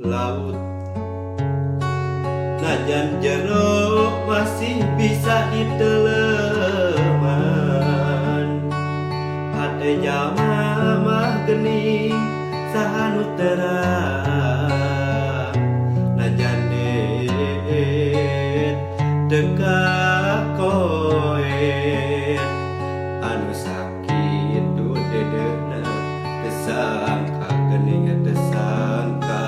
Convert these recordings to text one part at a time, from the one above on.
laut. Najan jeruk masih bisa diteleman, hate jalma mah geuning sahanu terang. Najan deet teka koet, anu sakit tu dedeuna tesangka geuning tesangka.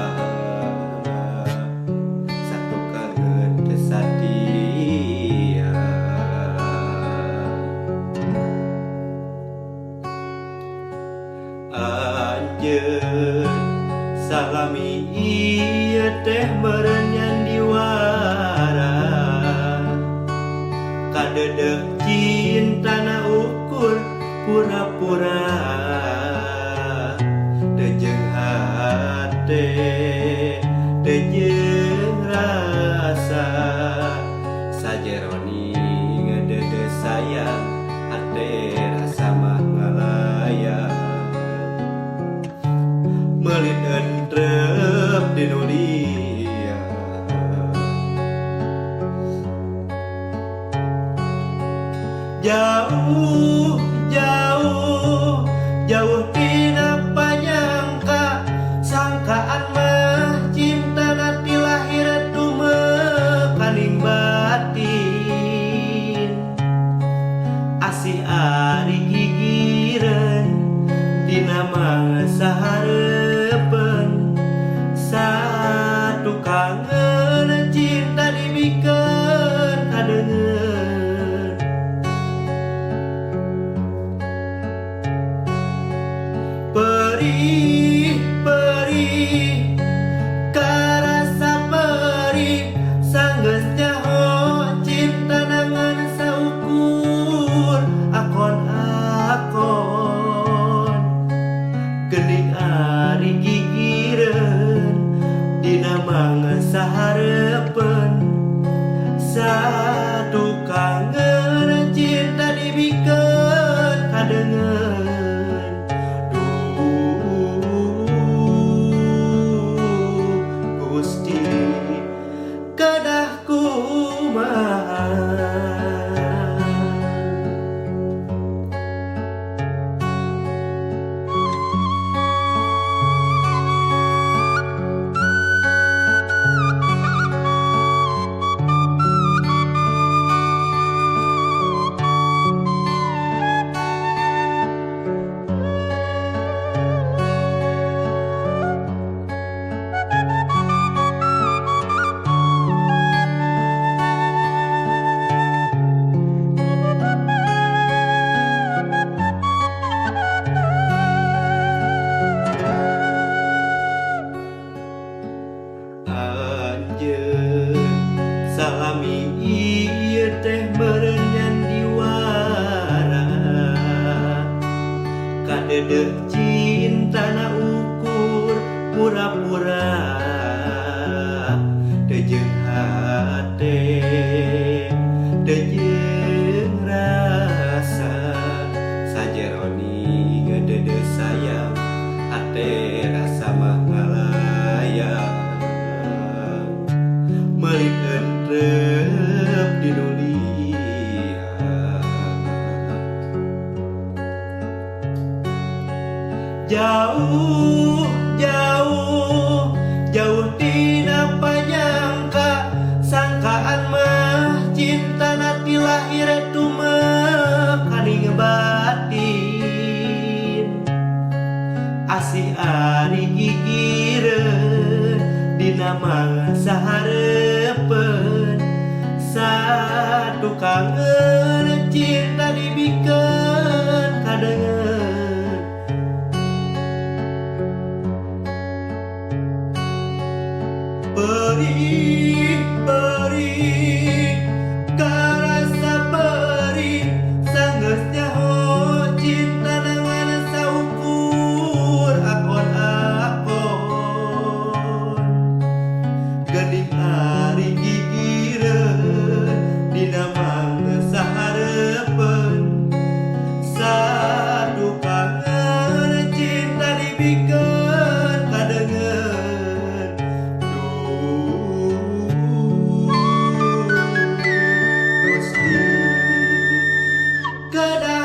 Satu kangen tesadia, anjeun salami ieu teh meureun nyandiwara, kadedeh cintana ukur pura-pura. Teu jeung hate teu jeung rasa, sajeroni ngedede sayang hate rasa mah ngalayang. Meulin entrep di nulia, jauh jauh jauh tina panyangka, sangkaan mah cinta nanti lahir tumekaning batin. Asih ari gigireun dina mangsa hareupeun, satu kangen cinta dibikeun kadeungeun. Perih perih karasa perih, sanggeus nyaho cinta nangan saukur akon-akon. Geuning ari gigireun dina mangsa hareupeun, satu kangen cinta dibikeun kadeungeun. Gusti kedah kumaha. Anjeun salami ieu teh meureun nyandiwara, kadedeh cintana ukur pura-pura. Teu jeung hate teu jeung rasa, sajeroni ngedede sayang hate rasa mah ngalayang. Meulin entrep di nulia, jauh jauh jauh tina panyangka, sangkaan mah cinta nanti lahir tumekaning batin. Asih ari gigireun dina mangsa hareupeun, satu kangen cinta dibikeun kadeungeun. Perih perih karasa perih, sanggeus nyaho cinta nangan saukur akon-akon. Geuning ari gigireun dina mangsa hareupeun, satu kangen cinta dibikeun kadeungeun. kedatangan